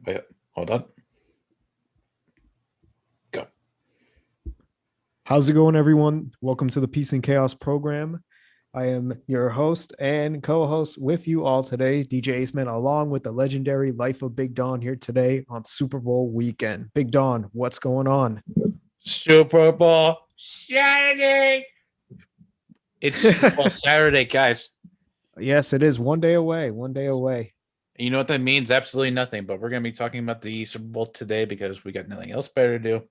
Wait, hold on. Go. How's it going, everyone? Welcome to the Peace and Chaos program. I am your host and co-host with you all today, DJ Aceman, along with the legendary Life of Big Don here today on Super Bowl weekend. Big Don, what's going on? Super Bowl Saturday. It's Super Bowl Saturday, guys. Yes, it is one day away. One day away. You know what that means? Absolutely nothing. But we're going to be talking about the Super Bowl today because we got nothing else better to do.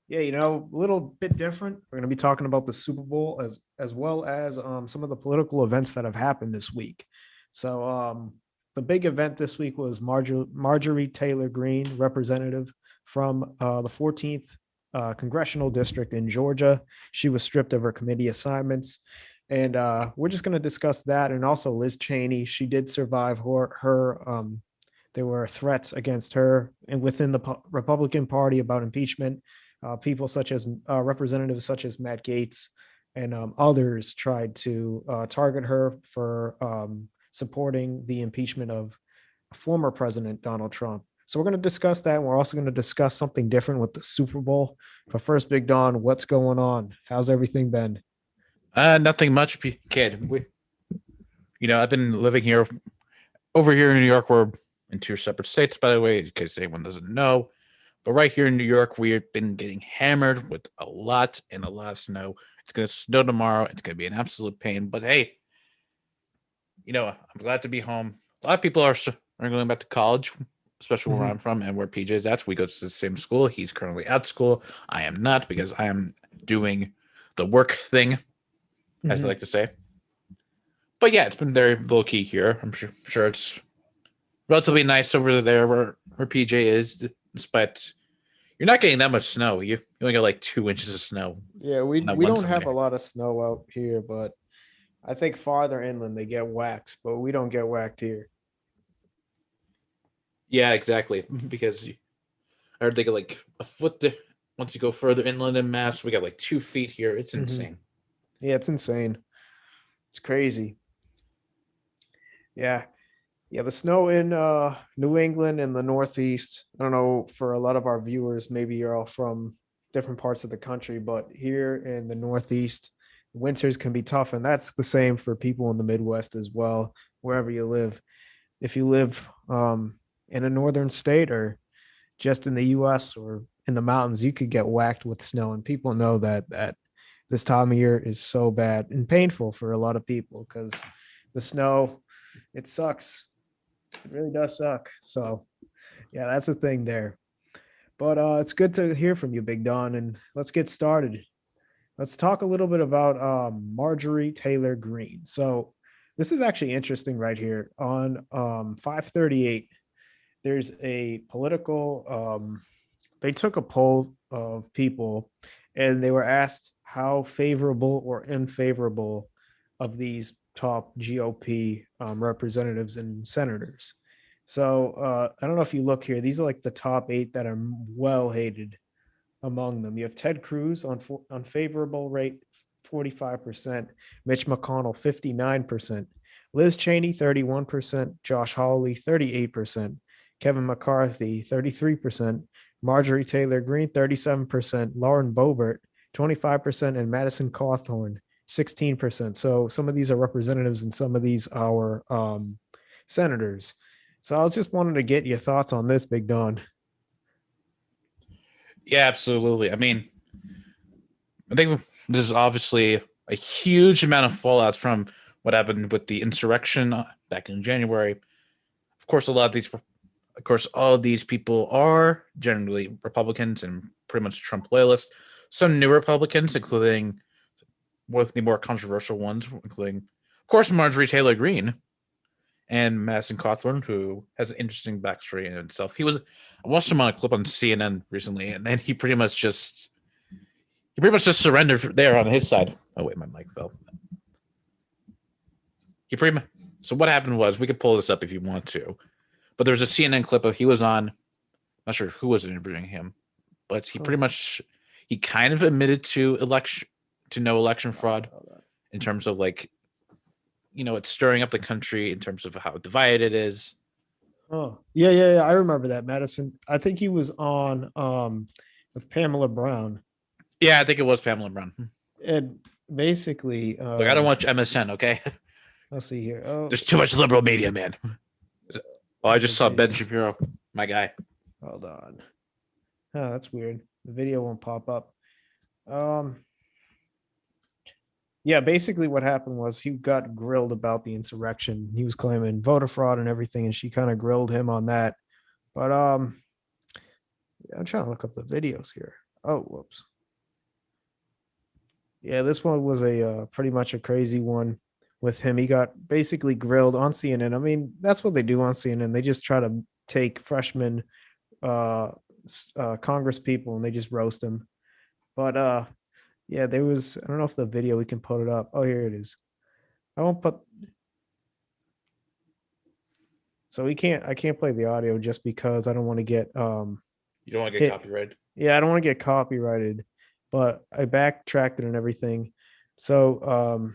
Yeah, a little bit different. We're going to be talking about the Super Bowl as well as some of the political events that have happened this week. So the big event this week was Marjorie Taylor Greene, representative from the 14th congressional district in Georgia. She was stripped of her committee assignments. And we're just going to discuss that. And also Liz Cheney, she did survive her there were threats against her and within the Republican Party about impeachment. People such as representatives such as Matt Gaetz and others tried to target her for supporting the impeachment of former President Donald Trump. So we're going to discuss that. And we're also going to discuss something different with the Super Bowl. But first, Big Don, what's going on? How's everything been? Nothing much, kid. I've been living here, over here in New York. We're in two separate states, by the way, in case anyone doesn't know. But right here in New York, we've been getting hammered with a lot of snow. It's going to snow tomorrow. It's going to be an absolute pain. But hey, I'm glad to be home. A lot of people are going back to college, especially where I'm from and where PJ's at. We go to the same school. He's currently at school. I am not because I am doing the work thing, as I like to say. But yeah, it's been very low key here. I'm sure it's relatively nice over there where PJ is, despite you're not getting that much snow. You only get like 2 inches of snow. Yeah, we don't have a lot of snow out here, but I think farther inland they get waxed, but we don't get whacked here. Yeah, exactly. Because I heard they get like a foot there. Once you go further inland in Mass, we got like 2 feet here. It's insane. Yeah, it's insane. It's crazy. Yeah. Yeah, the snow in New England and the Northeast. I don't know, for a lot of our viewers, maybe you're all from different parts of the country, but here in the Northeast, winters can be tough. And that's the same for people in the Midwest as well, wherever you live. If you live in a northern state or just in the US or in the mountains, you could get whacked with snow. And people know that this time of year is so bad and painful for a lot of people because the snow, it sucks. It really does suck. So yeah, that's the thing there. But it's good to hear from you, Big Don, and let's get started. Let's talk a little bit about Marjorie Taylor Greene. So this is actually interesting right here on 538. There's a political they took a poll of people and they were asked how favorable or unfavorable of these top GOP representatives and senators. So I don't know if you look here, these are like the top 8 that are well hated among them. You have Ted Cruz on unfavorable rate 45%, Mitch McConnell 59%, Liz Cheney 31%, Josh Hawley 38%, Kevin McCarthy 33%, Marjorie Taylor Greene 37%, Lauren Boebert 25%, and Madison Cawthorn 16%. So some of these are representatives and some of these are senators. So I was just wanted to get your thoughts on this, Big Don. Yeah, absolutely. I mean, I think this is obviously a huge amount of fallout from what happened with the insurrection back in January. Of course, all of these people are generally Republicans and pretty much Trump loyalists. Some new Republicans, including one of the more controversial ones, including, of course, Marjorie Taylor Greene and Madison Cawthorn, who has an interesting backstory in itself. I watched him on a clip on CNN recently, and then he pretty much just surrendered there on his side. Oh wait, my mic fell. So what happened was, we could pull this up if you want to, but there's a CNN clip of he was on. Not sure who was interviewing him, but he kind of admitted to no election fraud in terms of it's stirring up the country in terms of how divided it is. Oh, yeah, yeah, yeah. I remember that Madison. I think he was on with Pamela Brown. Yeah, I think it was Pamela Brown. And basically, Like I don't watch MSN. Okay, let's see here. Oh, there's too much liberal media, man. Oh, I this is a just saw Ben video. Shapiro, my guy. Hold on. Oh, that's weird. The video won't pop up. Um, yeah, basically what happened was he got grilled about the insurrection. He was claiming voter fraud and everything, and she kind of grilled him on that. But I'm trying to look up the videos here. Oh, whoops. Yeah, this one was a pretty much a crazy one with him. He got basically grilled on CNN. I mean, that's what they do on CNN. They just try to take freshmen uh, Congress people and they just roast them. But yeah, there was, I don't know if the video we can put it up. Oh, here it is. I won't put, so I can't play the audio just because I don't want to get You don't want to get hit. copyrighted. Yeah, I don't want to get copyrighted, but I backtracked it and everything. So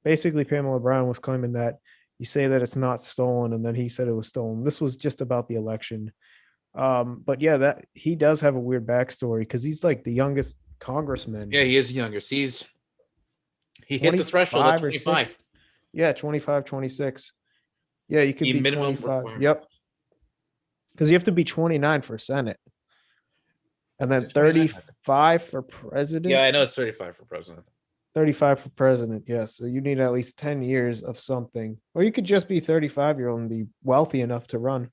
basically, Pamela Brown was claiming that you say that it's not stolen, and then he said it was stolen. This was just about the election. But yeah, that he does have a weird backstory because he's like the youngest congressman, Yeah, he is younger. He hit the threshold at 25 or 6. 25. Yeah, 25, 26. Yeah, you could The be minimum 25. requirement. Yep. Because you have to be 29 for Senate and Is then it 29? 35 for Yeah, president. I know it's 35 for president. 35 for president, yes. So you need at least 10 years of something. Or you could just be 35-year-old and be wealthy enough to run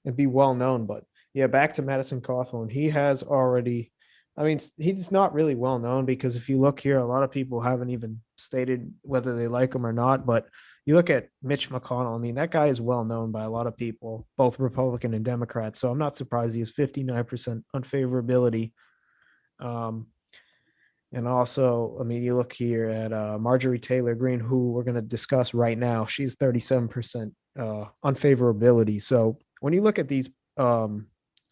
and be well known. But yeah, back to Madison Cawthorn. He has already, I mean, he's not really well known because if you look here, a lot of people haven't even stated whether they like him or not. But you look at Mitch McConnell, I mean, that guy is well known by a lot of people, both Republican and Democrat. So I'm not surprised he has 59% unfavorability. Um, and also, I mean, you look here at Marjorie Taylor Greene, who we're going to discuss right now. She's 37% unfavorability. So when you look at these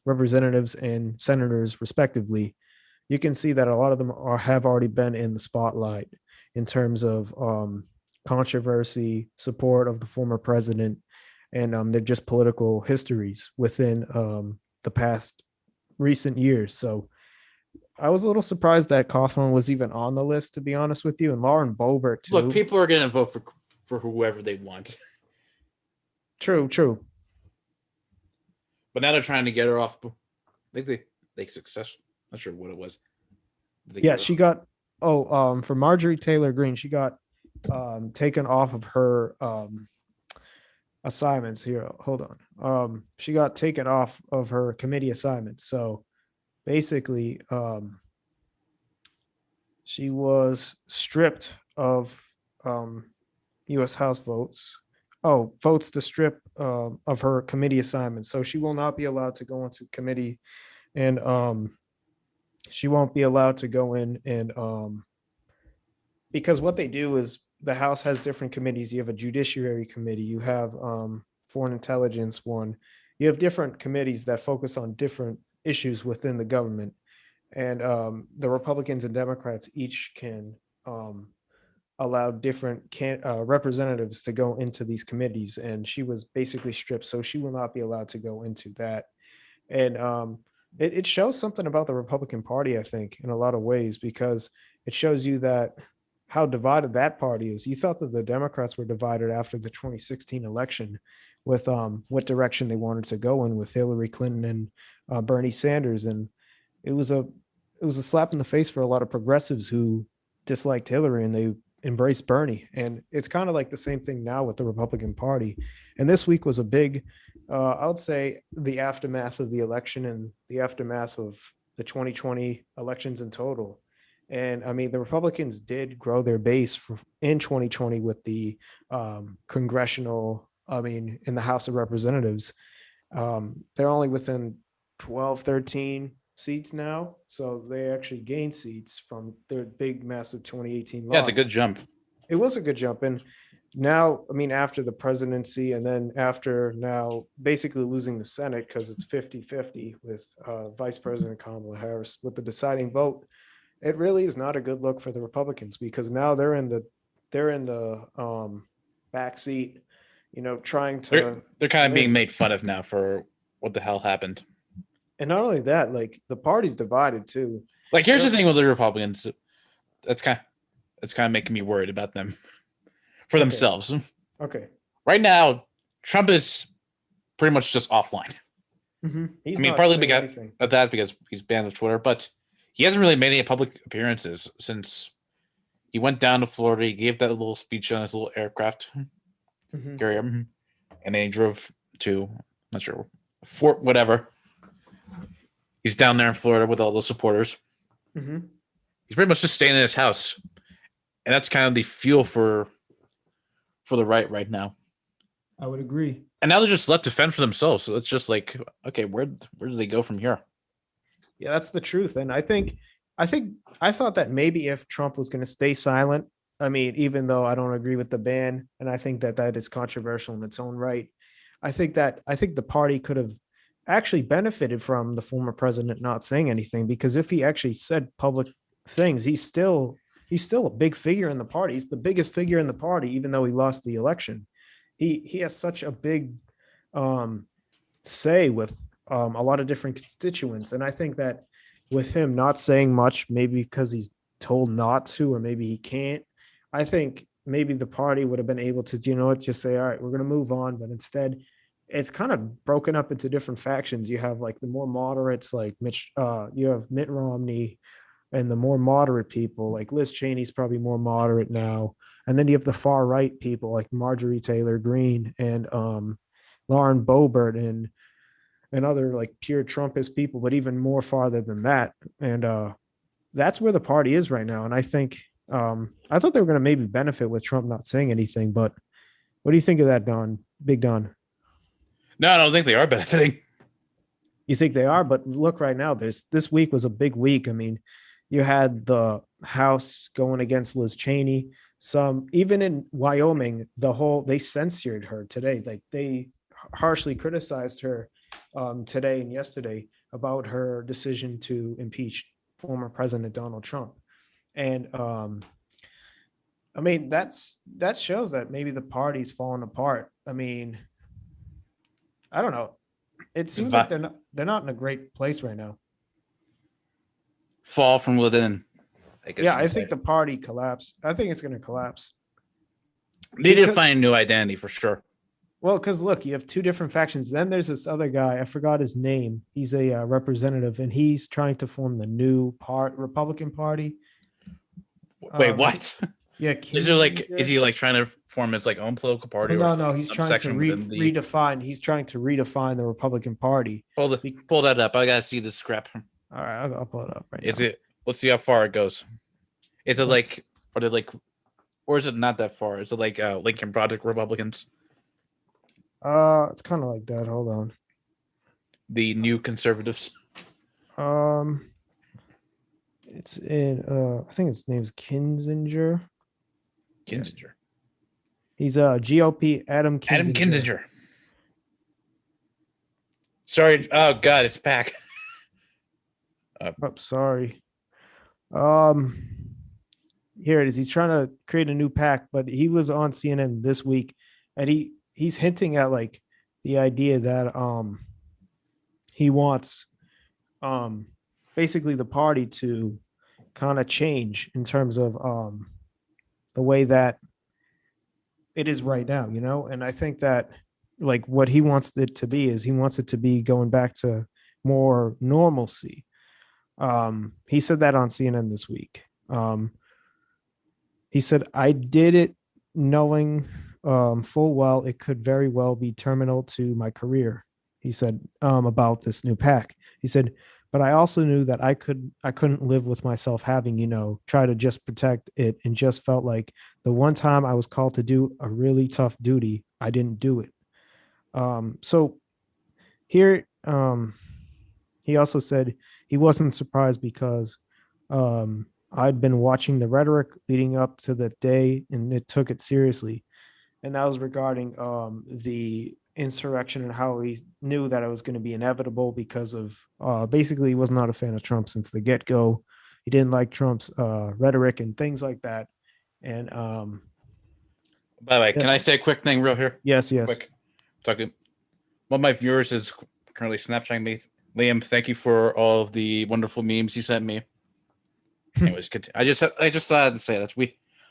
representatives and senators, respectively, you can see that a lot of them have already been in the spotlight in terms of controversy, support of the former president, and they're just political histories within the past recent years. So I was a little surprised that Kaufman was even on the list, to be honest with you, and Lauren Boebert Look, too. people are going to vote for whoever they want. True, true. But now they're trying to get her off. I think they success. Not sure what it was. They get Yeah, her she off. got for Marjorie Taylor Greene, she got taken off of her assignments here. Hold on. She got taken off of her committee assignments. So basically, she was stripped of U.S. House votes. Oh, votes to strip of her committee assignments. So she will not be allowed to go into committee, and she won't be allowed to go in and because what they do is the House has different committees. You have a Judiciary Committee. You have Foreign Intelligence one. You have different committees that focus on different issues within the government, and the Republicans and Democrats each can allow different representatives to go into these committees, and she was basically stripped, so she will not be allowed to go into that. And it shows something about the Republican Party, I think, in a lot of ways, because it shows you that how divided that party is. You thought that the Democrats were divided after the 2016 election with what direction they wanted to go in with Hillary Clinton and Bernie Sanders, and it was a it was a slap in the face for a lot of progressives who disliked Hillary and they embraced Bernie. And it's kind of like the same thing now with the Republican Party. And this week was a big, I would say, the aftermath of the election and the aftermath of the 2020 elections in total. And I mean, the Republicans did grow their base in 2020 with the congressional, I mean, in the House of Representatives. They're only within 12, 13 seats now. So they actually gained seats from their big, massive 2018 Yeah, it's a loss. good jump. It was a good jump. And now, I mean, after the presidency and then after now basically losing the Senate because it's 50-50 with Vice President Kamala Harris with the deciding vote, it really is not a good look for the Republicans because now they're in the back seat. trying They're to they're kind of being win. made fun of now for what the hell happened. And not only that, like the party's divided too. Like, here's the There, thing with the Republicans. That's kind of that's kind of making me worried about them for okay, themselves. okay. Right now, Trump is pretty much just offline. I He's mean, not partly saying because anything. of that, because he's banned of Twitter, but he hasn't really made any public appearances since he went down to Florida. He gave that little speech on his little aircraft Hmm. carrier, and then he drove to, I'm not sure, Fort whatever. He's down there in Florida with all the supporters. Hmm. He's pretty much just staying in his house, and that's kind of the fuel for the right now. I would agree. And now they're just left to fend for themselves. So it's just like, okay, where do they go from here? Yeah, that's the truth. And I think I thought that maybe if Trump was going to stay silent, I mean, even though I don't agree with the ban, and I think that that is controversial in its own right, I think the party could have actually benefited from the former president not saying anything, because if he actually said public things, he's still a big figure in the party. He's the biggest figure in the party, even though he lost the election. He has such a big um say with a lot of different constituents. And I think that with him not saying much, maybe because he's told not to, or maybe he can't, I think maybe the party would have been able to, just say, all right, we're going to move on. But instead, it's kind of broken up into different factions. You have like the more moderates, like you have Mitt Romney, and the more moderate people, like Liz Cheney's probably more moderate now. And then you have the far right people like Marjorie Taylor Greene and Lauren Boebert and other like pure Trumpist people, but even more farther than that. And that's where the party is right now. And I think I thought they were going to maybe benefit with Trump not saying anything. But what do you think of that, Don? Big Don? No, I don't think they are benefiting. You think they are? But look, right now, this week was a big week. I mean, you had the House going against Liz Cheney. Some even in Wyoming, they censored her today. Like they harshly criticized her today and yesterday about her decision to impeach former President Donald Trump. And I mean, that shows that maybe the party's falling apart. I mean, I don't know. It seems like they're not in a great place right now. Fall from within, I guess Yeah, you I can say. think the party collapsed. I think it's going to collapse They need to because, find a new identity for sure. well, because look, you have two different factions. Then there's this other guy. I forgot his name. He's a representative, and he's trying to form the new Republican Party. Wait, He, what? yeah, Is Kinzinger. he like trying to form his like own political Oh, party, or no, some no, he's trying to subsection within the? redefine. He's trying to redefine the Republican Party. Pull that up. I gotta see the scrap. All right, I'll pull it up right Is now. it? Let's see how far it goes. Is it But like? Are they like? Or is it not that far? Is it like Lincoln Project Republicans, it's kind of like that. Hold on. the new conservatives? Um, it's in. I think his name's Kinzinger. Yeah, Kinzinger. he's GOP Adam Adam Kinzinger. Kinzinger. Sorry. Oh God, it's back. Oh, sorry. Um, Here it is. He's trying to create a new pack, but he was on CNN this week, and he's hinting at like the idea that he wants um basically the party to kind of change in terms of the way that it is right now, and I think that like what he wants it to be is he wants it to be going back to more normalcy. He said that on CNN this week. He said, I did it knowing full well it could very well be terminal to my career. He said about this new pack. He said, but I also knew that I couldn't live with myself having, try to just protect it, and just felt like the one time I was called to do a really tough duty, I didn't do it. So here he also said he wasn't surprised because I'd been watching the rhetoric leading up to the day, and it took it seriously. And that was regarding the insurrection and how he knew that it was going to be inevitable because of basically he was not a fan of Trump since the get go. He didn't like Trump's rhetoric and things like that. And By the way, Yeah. can I say a quick thing real here? Yes, yes. Quick. Talking. One of my viewers is currently Snapchatting me. Liam, thank you for all of the wonderful memes you sent me. Anyways, I just had to say that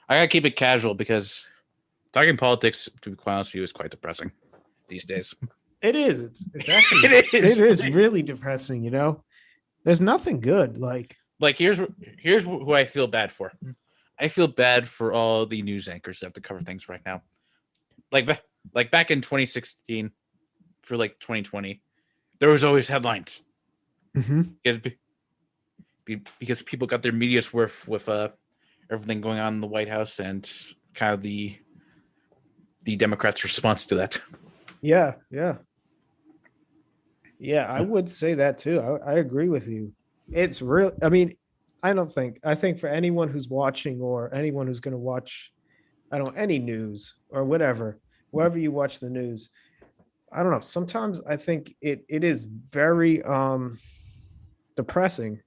I gotta keep it casual because talking politics, to be quite honest with you, is quite depressing these days. It is. It's actually It is. really depressing, you know. There's nothing good. Like here's who I feel bad for. I feel bad for all the news anchors that have to cover things right now. Like like back in 2016 for like 2020, there was always headlines Mhm. because people got their media's worth with everything going on in the White House and kind of the Democrats' response to that. Yeah, yeah. Yeah, I would say that too. I agree with you. It's real. I mean, I think for anyone who's watching or anyone who's going to watch, I don't know, any news or whatever, wherever you watch the news, I don't know. Sometimes I think it is very depressing.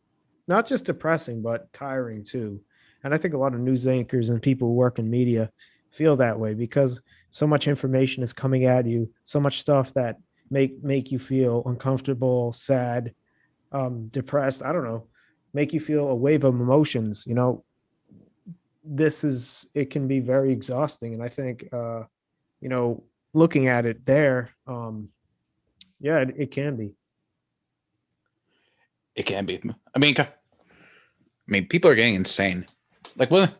Not just depressing, but tiring too. And I think a lot of news anchors and people who work in media feel that way because so much information is coming at you, so much stuff that make you feel uncomfortable, sad, depressed. I don't know, make you feel a wave of emotions. You know, it can be very exhausting, and I think you know, looking at it there, yeah, it can be. It can be. I mean, people are getting insane. Like one,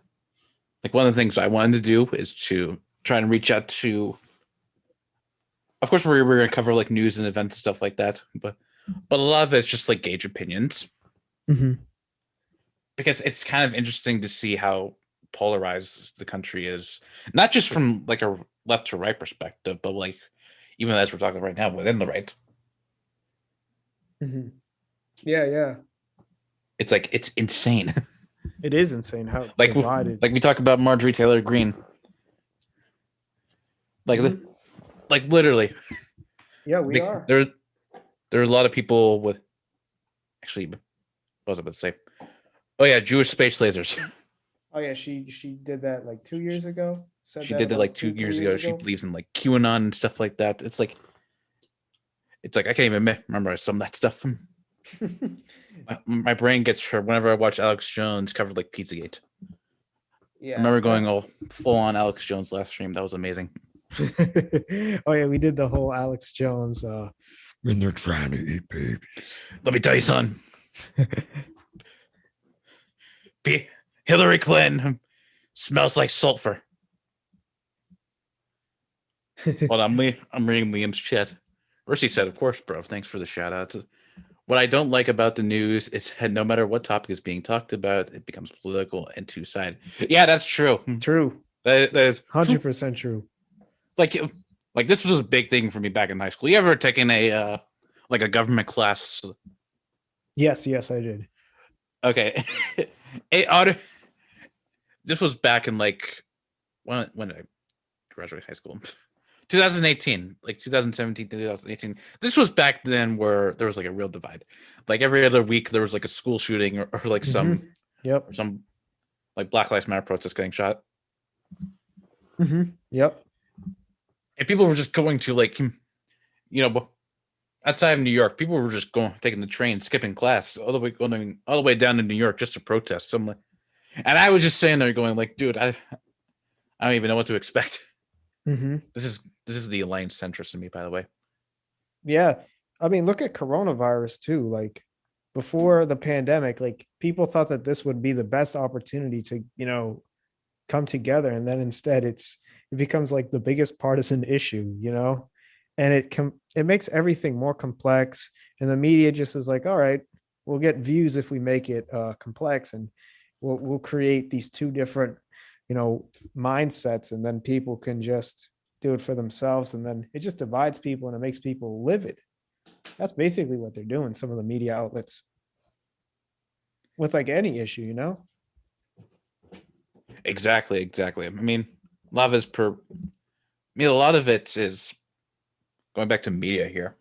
like one of the things I wanted to do is to try and reach out to. Of course, we're going to cover like news and events and stuff like that, but a lot of it's just like gauge opinions Hmm. because it's kind of interesting to see how polarized the country is, not just from like a left to right perspective, but like even as we're talking right now within the right. Hmm. Yeah, yeah. It's like it's insane. It is insane how like divided. like we talk about Marjorie Taylor Greene, like Mhm. like literally, Yeah, we like, are. there's a lot of people with actually. What was I about to say? Oh yeah, Jewish space lasers. Oh yeah, she did that like 2 years ago. Said She that did that like about two two, three years years ago. She ago. believes in like QAnon and stuff like that. It's like I can't even remember some of that stuff. My brain gets hurt whenever I watch Alex Jones covered like Pizzagate. I Yeah, remember going that. all full on Alex Jones last stream. That was amazing. Oh yeah, we did the whole Alex Jones. When they're trying to eat babies. Let me tell you, son. Hillary Clinton smells like sulfur. Hold on, I'm reading Liam's chat. First, he said, "Of course, bro. Thanks for the shout out." What I don't like about the news is that no matter what topic is being talked about, it becomes political and two sided. Yeah, that's true. True, That is 100% true. like like this was a big thing for me back in high school. You ever taken a like a government class? Yes, yes, I did. Okay, it auto. This was back in like when I graduated high school. 2018, like 2017 to 2018. This was back then where there was like a real divide. Like every other week, there was like a school shooting or like Mhm. Yep. some like Black Lives Matter protest getting shot, Yep. and people were just going to like outside of New York, people were just going taking the train, skipping class all the way down to New York just to protest. Something, and I was just sitting there going like, dude, I don't even know what to expect. Hmm. This is the alliance centrist in me, by the way. Yeah. I mean, look at coronavirus too. Like before the pandemic, like people thought that this would be the best opportunity to, come together, and then instead it becomes like the biggest partisan issue, and it makes everything more complex, and the media just is like, all right, we'll get views if we make it complex, and we'll create these two different, you know mindsets, and then people can just do it for themselves, and then it just divides people and it makes people livid. That's basically what they're doing, some of the media outlets, with like any issue. Exactly. I mean, a lot of it's per. I mean, a lot of it is going back to media here.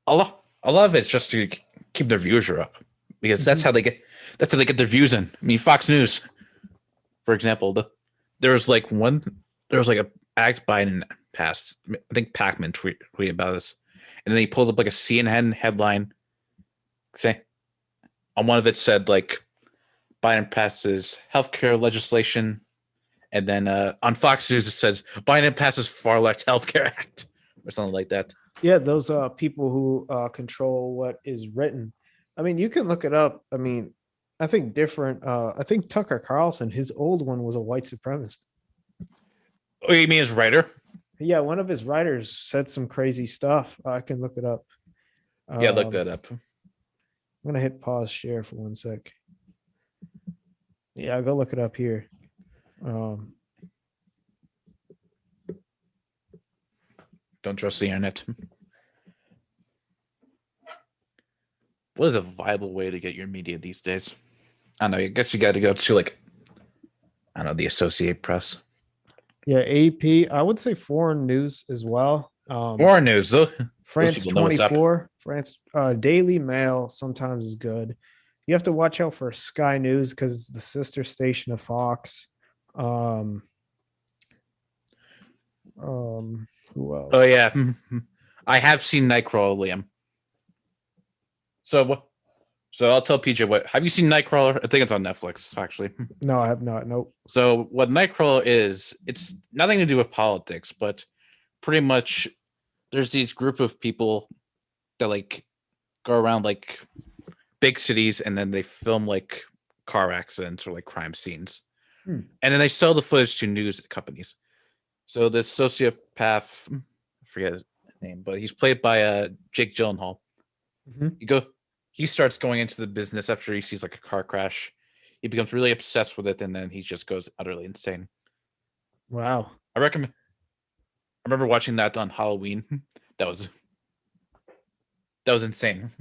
A lot of it's just to keep their viewership up because Mhm. that's how they get their views in. I mean, Fox News, for example, there was like there was like a act Biden passed. I think Pacman tweeted about this, and then he pulls up like a CNN headline. Say on one of it said like Biden passes healthcare legislation, and then on Fox News it says Biden passes far left healthcare act or something like that. Yeah, those people who control what is written. I mean, you can look it up. I mean, I think different. I think Tucker Carlson, his old one was a white supremacist. Oh, you mean as writer? Yeah, one of his writers said some crazy stuff. I can look it up. Yeah, look that up. I'm gonna hit pause share for 1 sec. Yeah, I'll go look it up here. Don't trust the internet. What is a viable way to get your media these days? I don't know. I guess you got to go to like, I don't know, the Associated Press. Yeah, AP. I would say foreign news as well. Foreign news, though. France people know what's up. 24, France Daily Mail sometimes is good. You have to watch out for Sky News because it's the sister station of Fox. Who else? Oh yeah, I have seen Nightcrawler, Liam. So what? So I'll tell PJ what. Have you seen Nightcrawler? I think it's on Netflix, actually. No, I have not. Nope. So what Nightcrawler is, it's nothing to do with politics, but pretty much there's these group of people that like go around like big cities and then they film like car accidents or like crime scenes. And then they sell the footage to news companies. So this sociopath, I forget his name, but he's played by Jake Gyllenhaal. He starts going into the business after he sees like a car crash. He becomes really obsessed with it, and then he just goes utterly insane. Wow. I remember watching that on Halloween. That was insane.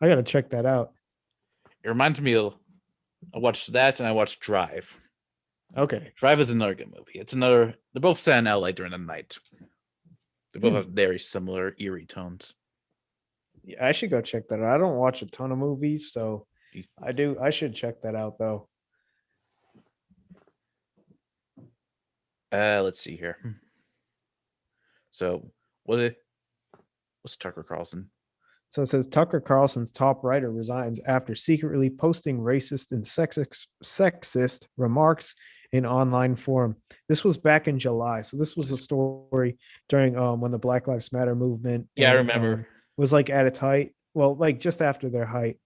I gotta check that out. It reminds me of, I watched that and I watched Drive. Okay. Drive is another good movie. They're both set in LA during the night. They both have very similar eerie tones. Yeah, I should go check that out. I don't watch a ton of movies, so I should check that out though. Let's see here. So what's Tucker Carlson? So it says Tucker Carlson's top writer resigns after secretly posting racist and sexist remarks in online forum. This was back in July. So this was a story during when the Black Lives Matter movement. Yeah, I remember. Was like at its height. Well, like just after their height.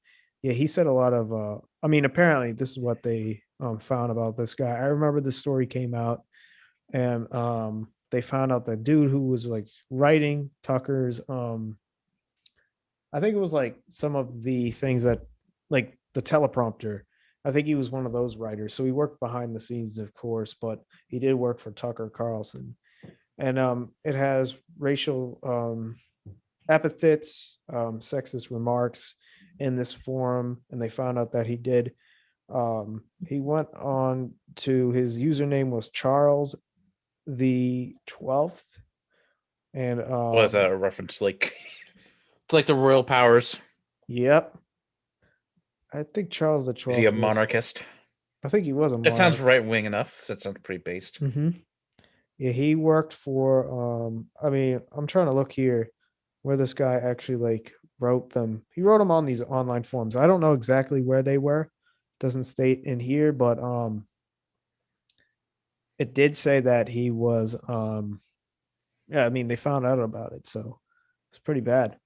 Yeah, he said a lot of I mean, apparently this is what they found about this guy. I remember the story came out and they found out the dude who was like writing Tucker's I think it was like some of the things that like the teleprompter. I think he was one of those writers. So he worked behind the scenes, of course, but he did work for Tucker Carlson. And it has racial epithets, sexist remarks in this forum, and they found out that he did. He went on to his username was Charles the 12th. And What is that a reference like? It's like the royal powers. Yep. I think Charles the 12th. Is he a monarchist? I think he was a monarch. That sounds right wing enough. That sounds pretty based. Yeah, he worked for I mean, I'm trying to look here where this guy actually like wrote them. He wrote them on these online forums. I don't know exactly where they were. Doesn't state in here, but it did say that he was yeah, I mean they found out about it, so it's pretty bad.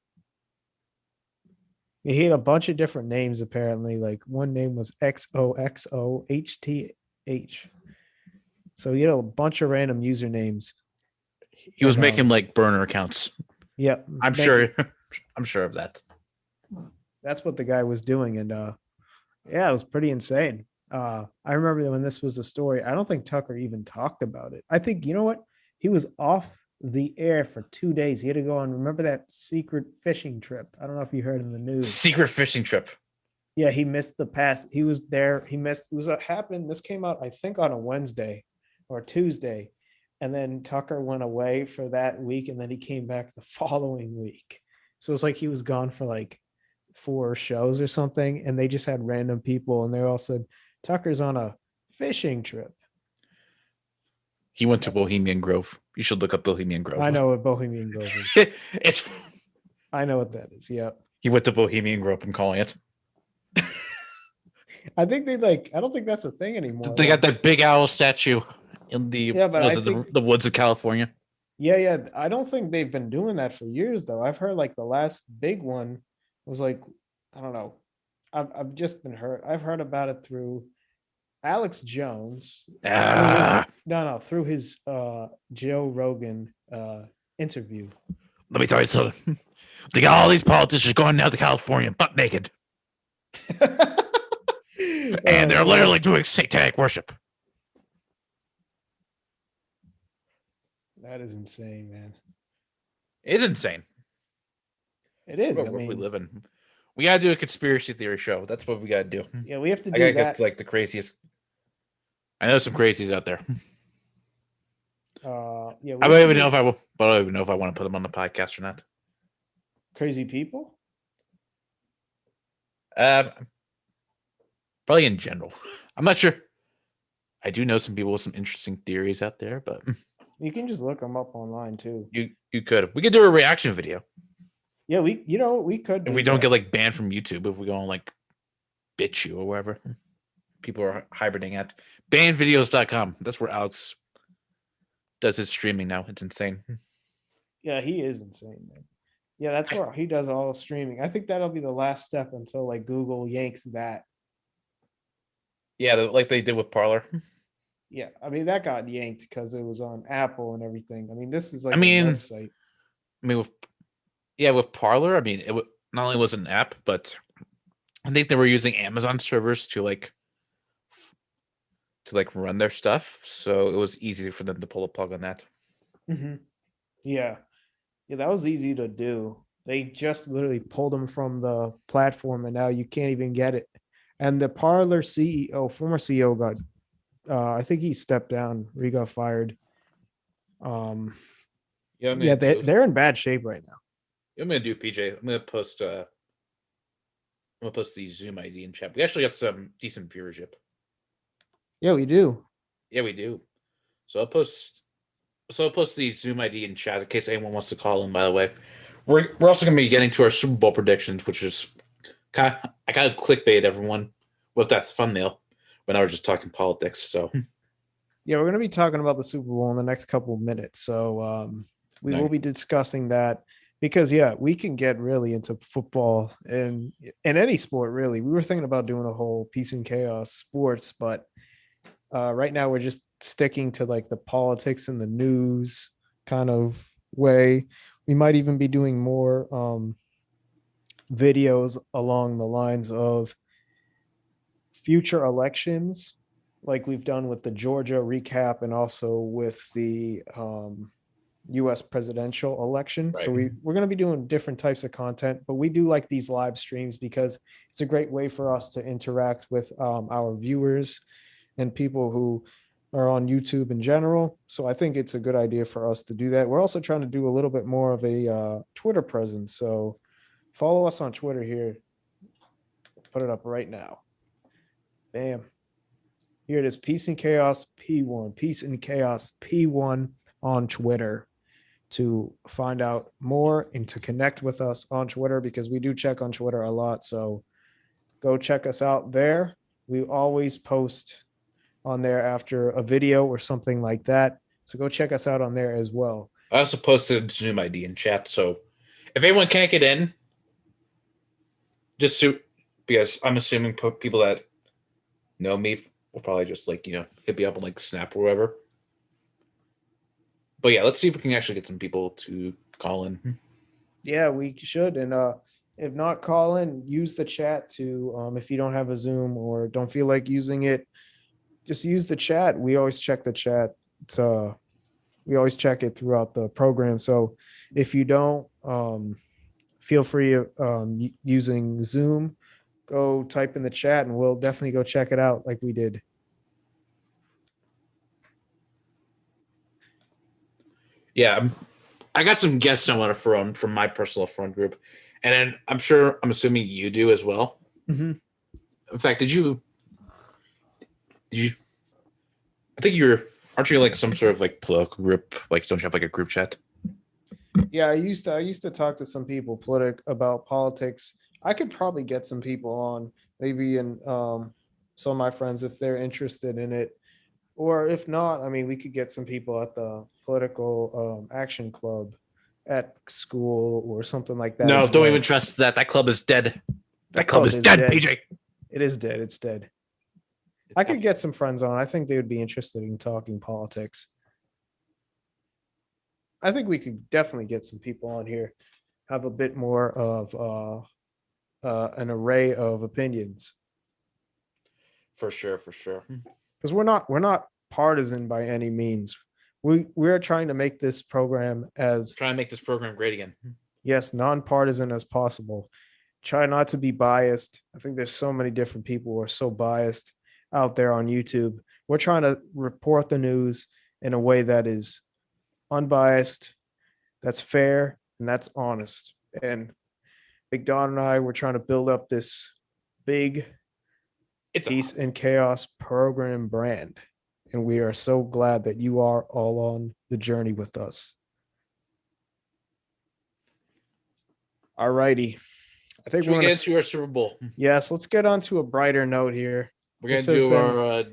He had a bunch of different names apparently. Like one name was XOXOHTH. So he had a bunch of random usernames. He was making like burner accounts. Yeah, I'm sure of that. That's what the guy was doing, and yeah, it was pretty insane. I remember that when this was a story. I don't think Tucker even talked about it. I think you know what? He was off the air for 2 days. He had to go on. Remember that secret fishing trip? I don't know if you heard in the news. Secret fishing trip. Yeah, he missed the pass. He was there. He missed. It was happened. This came out, I think, on a Wednesday or Tuesday, and then Tucker went away for that week, and then he came back the following week. So it's like he was gone for like 4 shows or something, and they just had random people, and they all said Tucker's on a fishing trip. He went to Bohemian Grove. You should look up Bohemian Grove. I know what Bohemian Grove is. It's I know what that is. Yeah. he went to Bohemian Grove. I'm calling it. I think they like. I don't think that's a thing anymore. They got like- that big owl statue in the Yeah, but was I it think- the woods of California. Yeah. I don't think they've been doing that for years though. I've heard like the last big one was like, I don't know. I've just been heard. I've heard about it through Alex Jones. No, through his Joe Rogan interview. Let me tell you something. They got all these politicians going down to California butt naked, and they're literally doing satanic worship. That is insane, man. It's insane. It is. What I world we mean, live in. We gotta do a conspiracy theory show. That's what we gotta do. yeah, we have to I do gotta that. get to, like the craziest. I know some crazies out there. Yeah, I don't even know if I will. But I don't even know if I want to put them on the podcast or not. crazy people. Probably in general. I'm not sure. I do know some people with some interesting theories out there, but You can just look them up online too. you could. We could do a reaction video Yeah, we could. if we don't get like banned from YouTube. If we go on like BitChute or wherever people are hibernating at bannedvideos.com. That's where Alex does his streaming now. It's insane. Yeah, he is insane, man. Yeah, that's where he does all the streaming. I think that'll be the last step until like Google yanks that. Yeah, like they did with Parlor. Yeah, I mean that got yanked because it was on Apple and everything. I mean, this is like I mean, a website. I mean, with Parlor, I mean, not only was it an app, but I think they were using Amazon servers to run their stuff. So it was easy for them to pull the plug on that. Yeah, that was easy to do. They just literally pulled them from the platform, and now you can't even get it. And the Parlor CEO, former CEO, got, I think he stepped down. Or he got fired. Yeah, they're in bad shape right now. I'm gonna do PJ. I'm gonna post the Zoom ID in chat. We actually got some decent viewership. Yeah, we do. Yeah, we do. So I'll post the Zoom ID in chat in case anyone wants to call in. By the way, we're also gonna be getting to our Super Bowl predictions, which is I kind of clickbait everyone with that thumbnail when I was just talking politics. So yeah, we're gonna be talking about the Super Bowl in the next couple of minutes. So we will be discussing that because we can get really into football and any sport really. We were thinking about doing a whole peace and chaos sports, but right now we're just sticking to like the politics and the news kind of way. We might even be doing more videos along the lines of future elections, like we've done with the Georgia recap and also with the US presidential election. Right. So we're going to be doing different types of content, but we do like these live streams because it's a great way for us to interact with our viewers and people who are on YouTube in general. So I think it's a good idea for us to do that. We're also trying to do a little bit more of a Twitter presence. So follow us on Twitter here. Put it up right now. Bam. Here it is. Peace and Chaos P1. Peace and Chaos P1 on Twitter to find out more and to connect with us on Twitter because we do check on Twitter a lot. So go check us out there. We always post on there after a video or something like that. So go check us out on there as well. I also posted Zoom ID in chat. So if anyone can't get in, because I'm assuming people that know me will probably just hit me up on like Snap or whatever. But yeah, let's see if we can actually get some people to call in. Yeah, we should. And if not, call in, use the chat to if you don't have a Zoom or don't feel like using it, just use the chat. We always check the chat. We always check it throughout the program. So if you don't, feel free using Zoom, go type in the chat and we'll definitely go check it out like we did. Yeah, I got some guests I want to throw in from my personal friend group, and then I'm assuming you do as well. Mm-hmm. In fact, did you? I think Aren't you like some sort of like political group? Like, don't you have like a group chat? Yeah, I used to talk to some people about politics. I could probably get some people on, maybe in some of my friends if they're interested in it. Or if not, I mean, we could get some people at the political action club at school or something like that No, as don't even well. trust that. That club is dead. That That club club is is dead, dead. PJ. It is dead. It's dead. It's I could get some friends on. I think they would be interested in talking politics. I think we could definitely get some people on here, have a bit more of an array of opinions, for sure, for sure. because we're not partisan by any means. We're trying to make this program as, Trying to make this program great again. yes, nonpartisan as possible. Try not to be biased. I think there's so many different people who are so biased out there on YouTube. We're trying to report the news in a way that is unbiased, that's fair, and that's honest. And Big Don and I were trying to build up this big It's Peace and Chaos program brand. And we are so glad that you are all on the journey with us. All righty. I think Should we're we going get into our Super Bowl? yes, let's get on to a brighter note here. We're gonna This has do been- our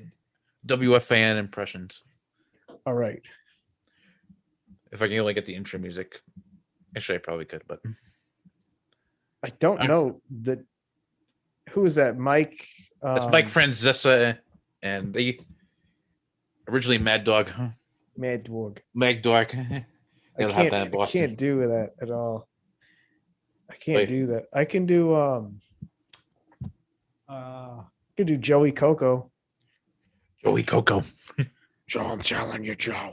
WFAN impressions. All right. If I can only get the intro music, actually, I probably could, but I don't know that. Who is that? Mike? it's Mike Franzesa, and they originally Mad Dog, Mad Dog. Mag Dog. I They'll have that in I Boston. can't do that at all. I can't Wait. do that. I can do I can do Joey Coco. Joey Coco. Joe, I'm telling you, Joe,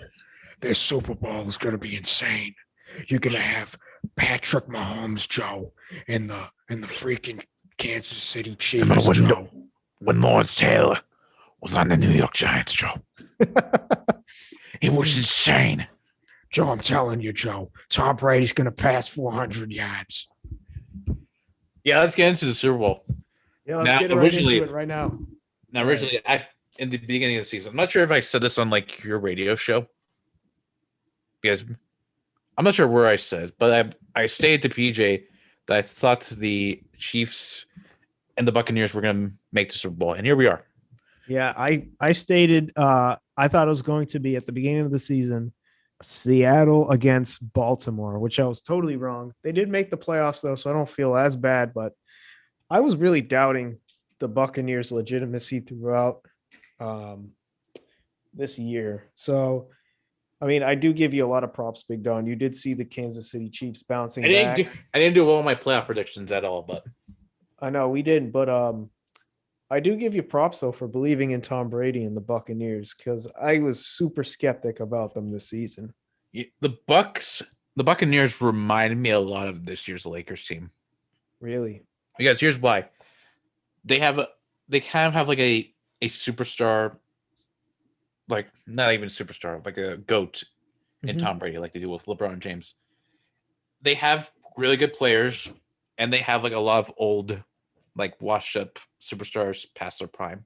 this Super Bowl is going to be insane. You're going to have Patrick Mahomes, Joe, and the freaking Kansas City Chiefs, Remember when Joe. when Lawrence Taylor was on the New York Giants, Joe? It was insane. Joe, I'm telling you, Joe, Tom Brady's going to pass 400 yards. Yeah, let's get into the Super Bowl. Yeah, let's Now, get right originally- into it right now. Now, originally, in the beginning of the season, I'm not sure if I said this on like your radio show, because I'm not sure where I said, but I stated to PJ that I thought the Chiefs and the Buccaneers were going to make the Super Bowl, and here we are. Yeah, I stated I thought it was going to be at the beginning of the season, Seattle against Baltimore, which I was totally wrong. They did make the playoffs though, so I don't feel as bad, but I was really doubting the Buccaneers' legitimacy throughout this year. So I mean, I do give you a lot of props, Big Don. You did see the Kansas City Chiefs bouncing back. I didn't do all my playoff predictions at all, but I know we didn't, but I do give you props though for believing in Tom Brady and the Buccaneers, because I was super skeptic about them this season. the Buccaneers reminded me a lot of this year's Lakers team. Really? Because here's why: they kind of have like a superstar, like not even a superstar, like a goat in Mhm. Tom Brady, like they do with LeBron James. They have really good players, and they have like a lot of old, like washed up superstars past their prime,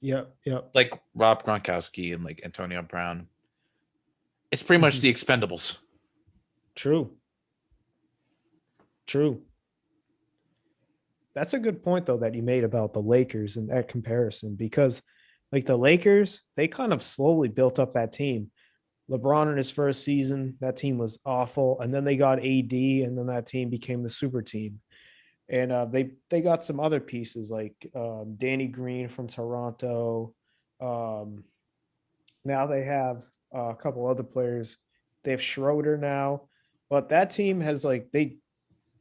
Yep. Yep. like Rob Gronkowski and like Antonio Brown. It's pretty much Mhm. the Expendables. True. True. That's a good point though that you made about the Lakers and that comparison, because like the Lakers, they kind of slowly built up that team. LeBron in his first season, that team was awful, and then they got AD, and then that team became the super team. And they got some other pieces like Danny Green from Toronto. Um, Now they have a couple other players. They have Schroeder now, but that team has like they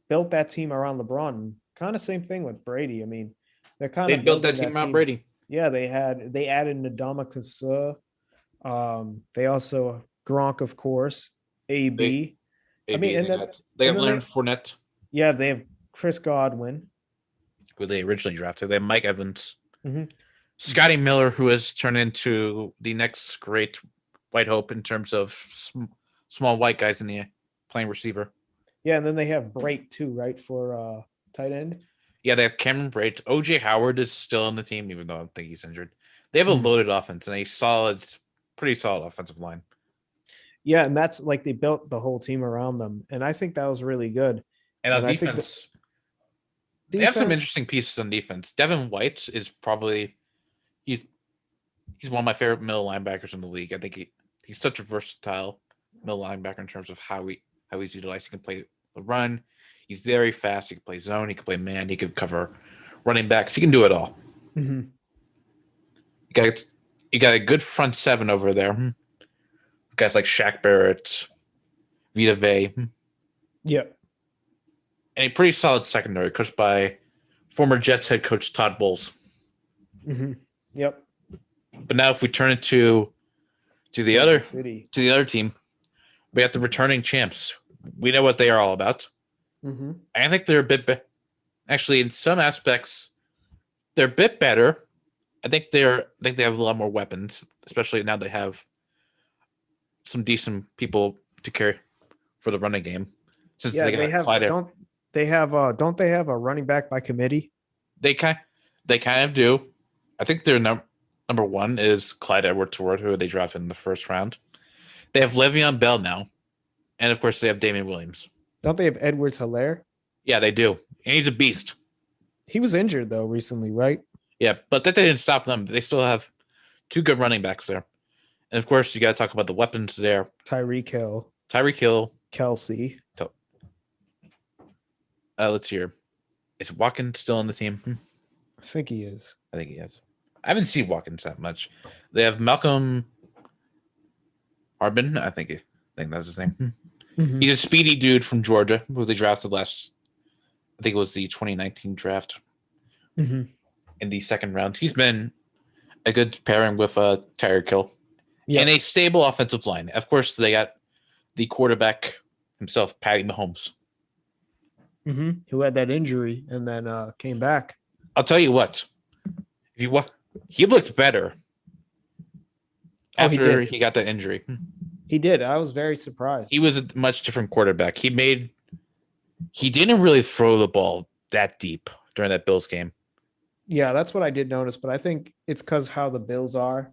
built that team around LeBron. Kind of same thing with Brady. I mean, they're kind They of built that building team around Brady. Yeah, they added Nadama Kasa. They also Gronk, of course, AB. I mean, and then they and got then Leonard Fournette, yeah, they have Chris Godwin. who they originally drafted. They have Mike Evans, Mhm. Scotty Miller, who has turned into the next great white hope in terms of small white guys in the playing receiver. Yeah, and then they have Brake too, right, for tight end. Yeah, they have Cameron Brate. OJ Howard is still on the team, even though I don't think he's injured. They have a Mhm. loaded offense and a solid pretty solid offensive line. Yeah, and that's like they built the whole team around them, and I think that was really good. And on And I think defense, they have some defense, interesting pieces on defense. Devin White is probably he's he's one of my favorite middle linebackers in the league. I think he's such a versatile middle linebacker in terms of how he's utilized. He can play the run. He's very fast. He can play zone. He can play man. He can cover running backs. He can do it all. Mhm. You got a good front seven over there. Guys like Shaq Barrett, Vita Vey, yeah, and a pretty solid secondary coached by former Jets head coach Todd Bowles. Yep. But now if we turn it to the Kansas City. other team, we got the returning champs. We know what they are all about. I think they're a bit actually in some aspects they're a bit better. I think they have a lot more weapons, especially now they have some decent people to carry for the running game. Since Yeah, they have. Clyde, Don't they have a running back by committee? they kind of do. I think their number one is Clyde Edwards-Helaire, who they drafted in the first round. They have Le'Veon Bell now, and of course they have Damian Williams. Don't they have Edwards-Helaire? Yeah, they do, and he's a beast. He was injured though recently, right? Yeah, but that didn't stop them. They still have two good running backs there, and of course you got to talk about the weapons there. Tyreek Hill, Kelsey. Let's hear. Is Watkins still on the team? I think he is. I think he is. I haven't seen Watkins that much. They have Malcolm Harbin. I think that's his name. He's a speedy dude from Georgia who they drafted last. I think it was the 2019 draft in the second round. He's been a good pairing with Tyreek Hill and a stable offensive line. Of course, they got the quarterback himself, Patty Mahomes, who had that injury and then came back. I'll tell you what. He looked better after he got that injury. He did. I was very surprised. He was a much different quarterback. He didn't really throw the ball that deep during that Bills game. Yeah, that's what I did notice, but I think it's because how the Bills are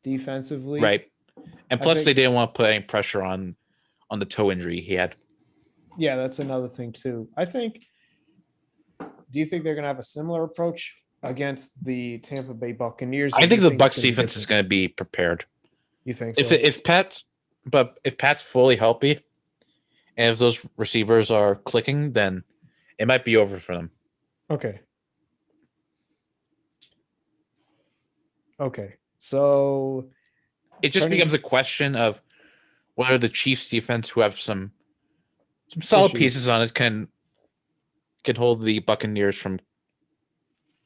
defensively. Right. And plus they didn't want to put any pressure on the toe injury he had. Yeah, that's another thing too. Do you think they're going to have a similar approach against the Tampa Bay Buccaneers? I think the Bucs defense is going to be prepared. You think so? If Pat's fully healthy and if those receivers are clicking, then it might be over for them. Okay. So it just becomes a question of whether the Chiefs defense, who have some solid pieces on it, can hold the Buccaneers from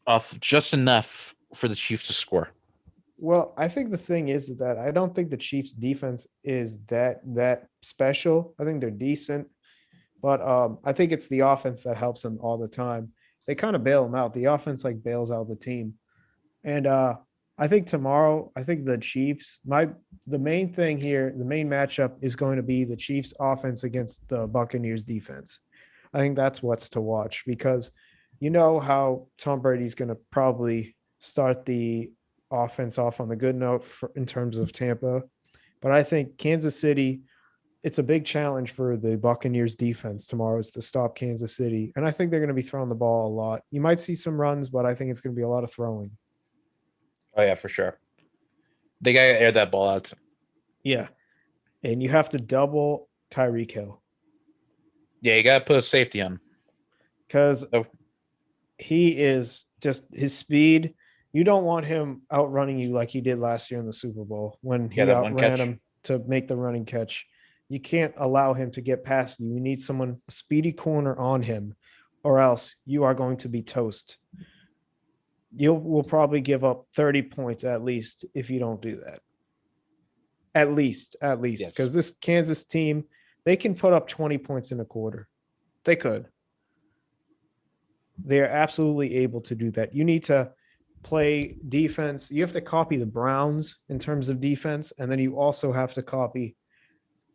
off just enough for the Chiefs to score. Well, I think the thing is that I don't think the Chiefs defense is that special. I think they're decent, but I think it's the offense that helps them all the time. They kind of bail them out. The offense bails out the team. And I think tomorrow, the Chiefs, the main thing here, the main matchup is going to be the Chiefs offense against the Buccaneers defense. I think that's what's to watch because you know how Tom Brady's going to probably start the offense off on the good note in terms of Tampa. But I think Kansas City, it's a big challenge for the Buccaneers defense tomorrow is to stop Kansas City. And I think they're going to be throwing the ball a lot. You might see some runs, but I think it's going to be a lot of throwing. Oh, yeah, for sure. They got to air that ball out. Yeah. And you have to double Tyreek Hill. Yeah, you got to put a safety on. Because he is just his speed. You don't want him outrunning you like he did last year in the Super Bowl when he outran him to make the running catch. You can't allow him to get past you. You need a speedy corner on him, or else you are going to be toast. Will probably give up 30 points at least if you don't do that. At least, because this Kansas team, they can put up 20 points in a quarter. They could. They are absolutely able to do that. You need to play defense. You have to copy the Browns in terms of defense, and then you also have to copy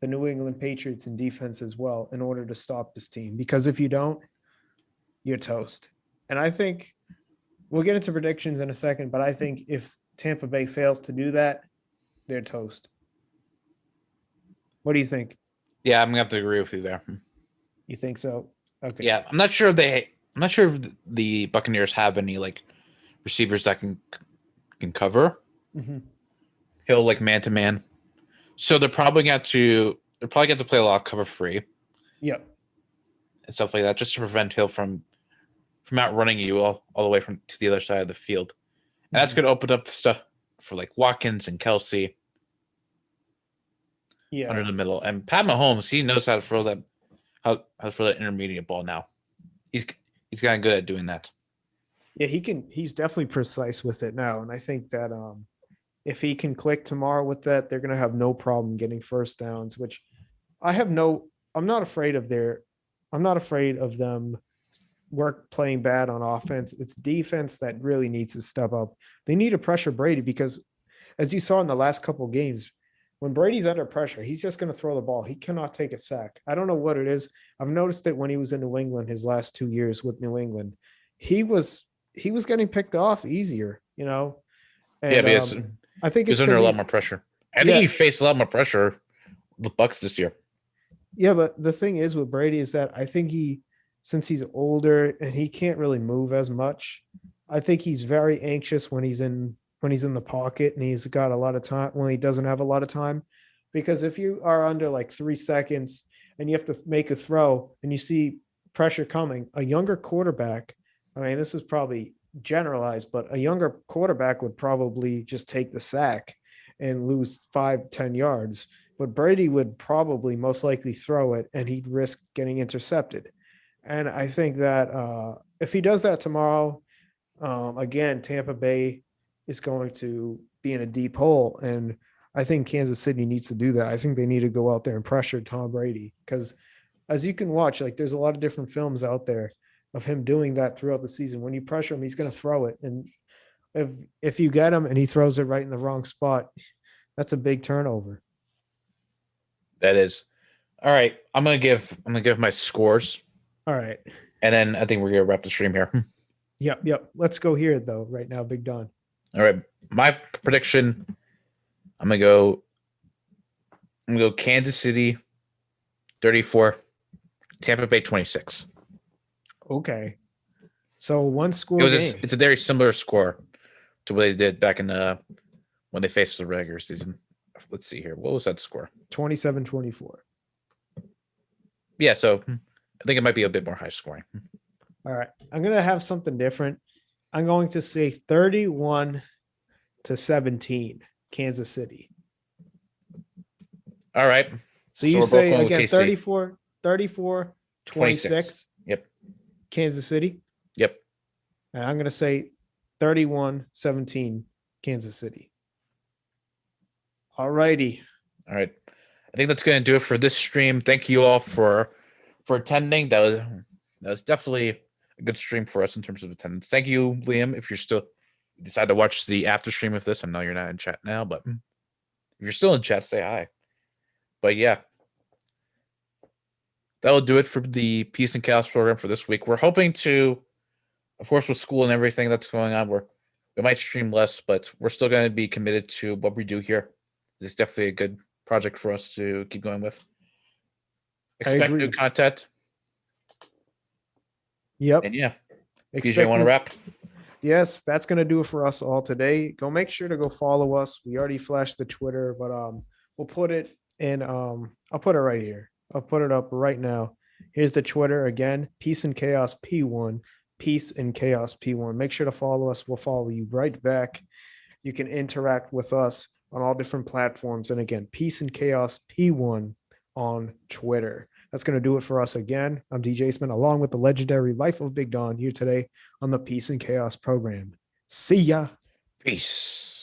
the New England Patriots in defense as well in order to stop this team. Because if you don't, you're toast. And I think we'll get into predictions in a second, but I think if Tampa Bay fails to do that, they're toast. What do you think? Yeah, I'm gonna have to agree with you there. You think so? Okay. Yeah, I'm not sure if the Buccaneers have any like receivers that can cover Mhm. Hill like man to man. So they're probably going to play a lot of cover free Yep. and stuff like that, just to prevent Hill from outrunning you all the way from to the other side of the field. And that's Mhm. going to open up stuff for like Watkins and Kelsey Yeah. under the middle. And Pat Mahomes, he knows how to throw how to throw that intermediate ball now. He's gotten good at doing that. Yeah, he's definitely precise with it now. And I think that if he can click tomorrow with that, they're gonna have no problem getting first downs, which I'm not afraid of them playing bad on offense. It's defense that really needs to step up. They need to pressure Brady because as you saw in the last couple of games, when Brady's under pressure, he's just going to throw the ball. He cannot take a sack. I don't know what it is. I've noticed it when he was in New England his last 2 years with New England. He was getting picked off easier, you know. Yeah, And because I think he it's was under a because lot he's more pressure. I think yeah, he faced a lot more pressure the Bucks this year. yeah, but the thing is with Brady is that I think since he's older and he can't really move as much, I think he's very anxious when he's in the pocket and he's got a lot of time when he doesn't have a lot of time. Because if you are under like 3 seconds and you have to make a throw and you see pressure coming, a younger quarterback, I mean, this is probably generalized, but a younger quarterback would probably just take the sack and lose 5-10 yards. But Brady would probably most likely throw it and he'd risk getting intercepted. And I think that if he does that tomorrow, again, Tampa Bay is going to be in a deep hole. And I think Kansas City needs to do that. I think they need to go out there and pressure Tom Brady because as you can watch, like there's a lot of different films out there of him doing that throughout the season. When you pressure him, he's going to throw it. And if you get him and he throws it right in the wrong spot, that's a big turnover. That is. All right. I'm gonna give my scores, All right. and then I think we're gonna wrap the stream here. Yep. Let's go here though, right now, Big Don. All right. My prediction, I'm gonna go Kansas City 34, Tampa Bay 26. Okay. So one score game. It's a very similar score to what they did back in when they faced the regular season. Let's see here. What was that score? 27-24. Yeah, so I think it might be a bit more high scoring. All right. I'm going to have something different. I'm going to say 31-17, Kansas City. All right. So you we're both say going with again KC. 34, 26. Yep. Kansas City. Yep. And I'm going to say 31-17, Kansas City. All righty. All right. I think that's going to do it for this stream. Thank you all for attending. That was definitely a good stream for us in terms of attendance. Thank you, Liam. If you decide to watch the after stream of this, I know you're not in chat now, but if you're still in chat, say hi. But yeah, that'll do it for the Peace and Chaos program for this week. We're hoping to, of course, with school and everything that's going on, we might stream less, but we're still going to be committed to what we do here. This is definitely a good project for us to keep going with. Expect new content. Yep. And yeah, PJ, want to wrap? Yes, that's going to do it for us all today. Make sure to go follow us. We already flashed the Twitter, but we'll put it in. I'll put it right here. I'll put it up right now. Here's the Twitter again. Peace and Chaos P1. Peace and Chaos P1. Make sure to follow us. We'll follow you right back. You can interact with us on all different platforms. And again, Peace and Chaos P1 on Twitter. That's going to do it for us again. I'm DJ Smith, along with the legendary Life of Big Don here today on the Peace and Chaos program. See ya. Peace.